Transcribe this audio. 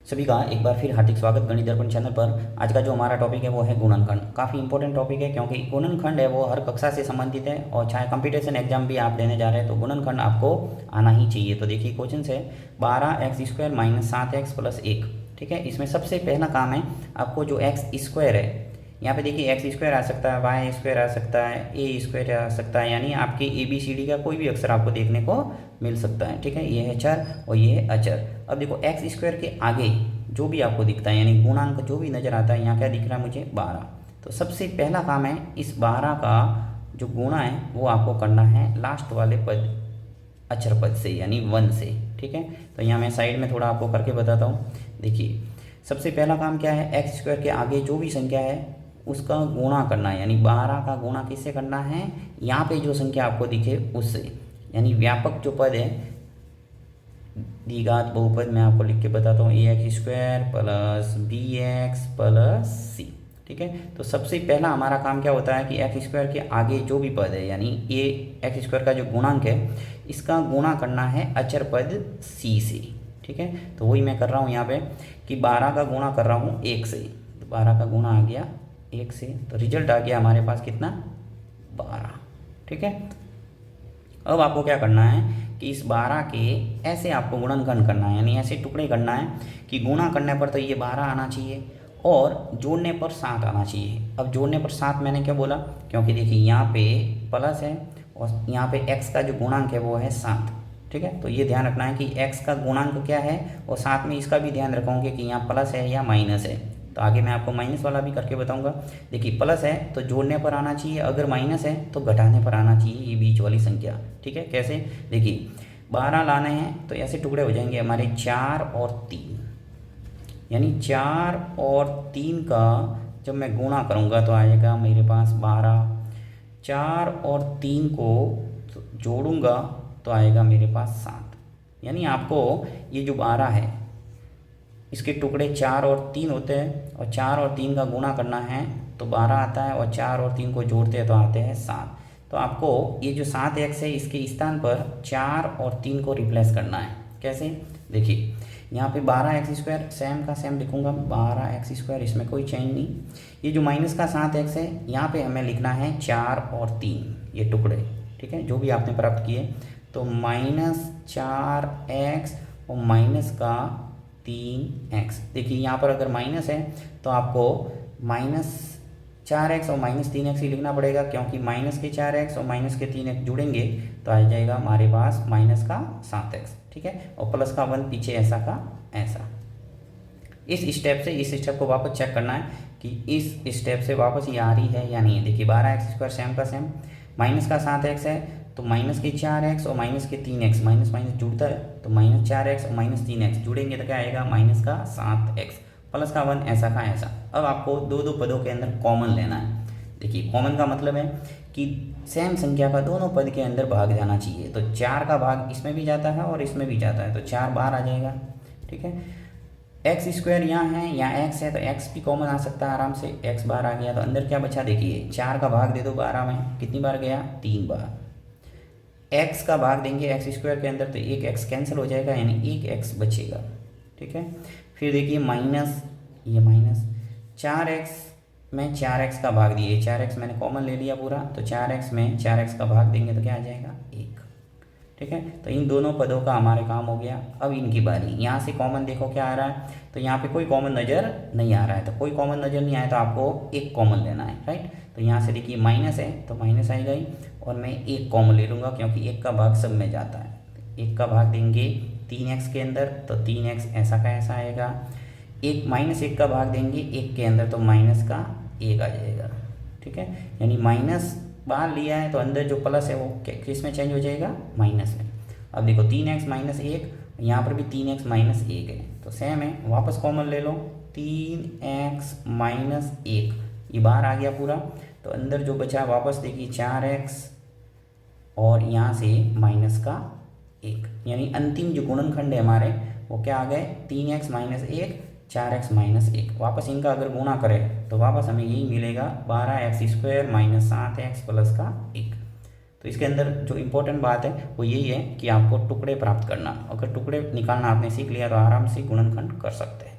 सभी का एक बार फिर हार्दिक स्वागत गणित दर्पण चैनल पर। आज का जो हमारा टॉपिक है वो है गुणनखंड। काफ़ी इंपॉर्टेंट टॉपिक है क्योंकि गुणनखंड है वो हर कक्षा से संबंधित है और चाहे कंपटीशन एग्जाम भी आप देने जा रहे हैं तो गुणनखंड आपको आना ही चाहिए। तो देखिए क्वेश्चन है 12x² - 7x + 1। ठीक है, इसमें सबसे पहला काम है आपको जो x² है, यहाँ पे देखिए x² आ सकता है, y² आ सकता है, a² आ सकता है, यानी आपके ABCD का कोई भी अक्षर आपको देखने को मिल सकता है। ठीक है, ये है चर और ये है अचर। अब देखो x² के आगे जो भी आपको दिखता है यानी गुणांक जो भी नज़र आता है, यहाँ क्या दिख रहा है मुझे 12। तो सबसे पहला काम है इस 12 का जो गुणा है वो आपको करना है लास्ट वाले पद अक्षर पद से यानी 1 से। ठीक है, तो यहाँ मैं साइड में थोड़ा आपको करके बताता हूँ। देखिए सबसे पहला काम क्या है, x² के आगे जो भी संख्या है उसका गुणा करना है, यानी 12 का गुणा किससे करना है, यहाँ पे जो संख्या आपको दिखे उससे। यानी व्यापक जो पद है द्विघात बहुपद मैं आपको लिख के बताता हूँ, ax² + bx + c। ठीक है, तो सबसे पहला हमारा काम क्या होता है कि x² के आगे जो भी पद है यानी ये x² का जो गुणांक है इसका गुणा करना है अचर पद c से। ठीक है, तो वही मैं कर रहा हूँ यहाँ पे कि 12 का गुणा कर रहा हूँ 1 से, तो 12 का गुणा आ गया 1 से, तो रिजल्ट आ गया हमारे पास कितना 12। ठीक है, अब आपको क्या करना है कि इस 12 के ऐसे आपको गुणनखंड करना है, यानी ऐसे टुकड़े करना है कि गुणा करने पर तो ये 12 आना चाहिए और जोड़ने पर 7 आना चाहिए। अब जोड़ने पर 7 मैंने क्या बोला, क्योंकि देखिए यहाँ पे प्लस है और यहाँ पे x का जो गुणांक है वो है 7। ठीक है, तो ये ध्यान रखना है कि x का गुणांक क्या है और साथ में इसका भी ध्यान रखोगे कि यहाँ प्लस है या माइनस है। तो आगे मैं आपको माइनस वाला भी करके बताऊंगा। देखिए प्लस है तो जोड़ने पर आना चाहिए, अगर माइनस है तो घटाने पर आना चाहिए ये बीच वाली संख्या। ठीक है, कैसे, देखिए 12 लाने हैं तो ऐसे टुकड़े हो जाएंगे हमारे 4 और 3, यानी 4 और 3 का जब मैं गुणा करूँगा तो आएगा मेरे पास 12। 4 और 3 को जोड़ूंगा तो आएगा मेरे पास 7। यानी आपको ये जो 12 है इसके टुकड़े 4 और 3 होते हैं और 4 और 3 का गुणा करना है तो 12 आता है और 4 और 3 को जोड़ते हैं तो आते हैं 7। तो आपको ये जो 7x है इसके स्थान पर 4 और 3 को रिप्लेस करना है। कैसे, देखिए यहाँ पे 12x² सेम का सेम लिखूँगा 12x², इसमें कोई चेंज नहीं। ये जो माइनस का 7x है यहाँ पे हमें लिखना है 4 और 3 ये टुकड़े। ठीक है, जो भी आपने प्राप्त किए, तो -4x और माइनस का 3x। देखिए यहाँ पर अगर माइनस है तो आपको -4x और -3x ही लिखना पड़ेगा, क्योंकि माइनस के 4x और माइनस के 3x जुड़ेंगे तो आ जाएगा हमारे पास माइनस का 7x। ठीक है, और प्लस का 1 पीछे ऐसा का ऐसा। इस स्टेप से इस स्टेप को वापस चेक करना है कि इस स्टेप से वापस ये आ रही है या नहीं है। देखिए 12x² सेम का सेम, माइनस का 7x है तो माइनस के 4x और माइनस के 3x, माइनस माइनस जुड़ता है तो -4x और -3x जुड़ेंगे तो क्या आएगा माइनस का 7x, प्लस का 1 ऐसा का ऐसा। अब आपको दो दो पदों के अंदर कॉमन लेना है। देखिए कॉमन का मतलब है कि सेम संख्या का दोनों पद के अंदर भाग जाना चाहिए, तो 4 का भाग इसमें भी जाता है और इसमें भी जाता है तो 4 बार आ जाएगा। ठीक है, x² यहाँ है, यहाँ x है तो x भी कॉमन आ सकता है आराम से, x बार आ गया तो अंदर क्या बचा, देखिए 4 का भाग दे दो 12 में, कितनी बार गया 3 बार। x का भाग देंगे x² के अंदर तो एक x कैंसिल हो जाएगा यानी एक x बचेगा। ठीक है, फिर देखिए माइनस, ये माइनस 4x में 4x का भाग दिए, 4x मैंने कॉमन ले लिया पूरा, तो 4x में 4x का भाग देंगे तो क्या आ जाएगा 1। ठीक है, तो इन दोनों पदों का हमारे काम हो गया। अब इनकी बारी, यहाँ से कॉमन देखो क्या आ रहा है, तो यहाँ पे कोई कॉमन नज़र नहीं आ रहा है, तो कोई कॉमन नज़र नहीं आया तो आपको एक कॉमन लेना है। राइट, तो यहाँ से देखिए माइनस है तो माइनस आई गई और मैं एक कॉमन ले लूँगा क्योंकि एक का भाग सब में जाता है। एक का भाग देंगे 3x के अंदर तो 3x ऐसा का ऐसा आएगा, एक -1 का भाग देंगे 1 के अंदर तो माइनस का 1 आ जाएगा। ठीक है, यानी माइनस बाहर लिया है तो अंदर जो प्लस है वो किस में चेंज हो जाएगा, माइनस में। अब देखो 3x -1, यहाँ पर भी 3x -1 है तो सेम है, वापस कॉमन ले लो 3x -1, ये बाहर आ गया पूरा, तो अंदर जो बचा वापस देखिए 4x और यहाँ से माइनस का 1, यानी अंतिम जो गुणनखंड है हमारे वो क्या आ गए 3x -1 4x -1। वापस इनका अगर गुणा करें तो वापस हमें यही मिलेगा 12x² - 7x प्लस का 1। तो इसके अंदर जो इम्पोर्टेंट बात है वो यही है कि आपको टुकड़े प्राप्त करना, अगर टुकड़े निकालना आपने सीख लिया तो आराम से गुणनखंड कर सकते हैं।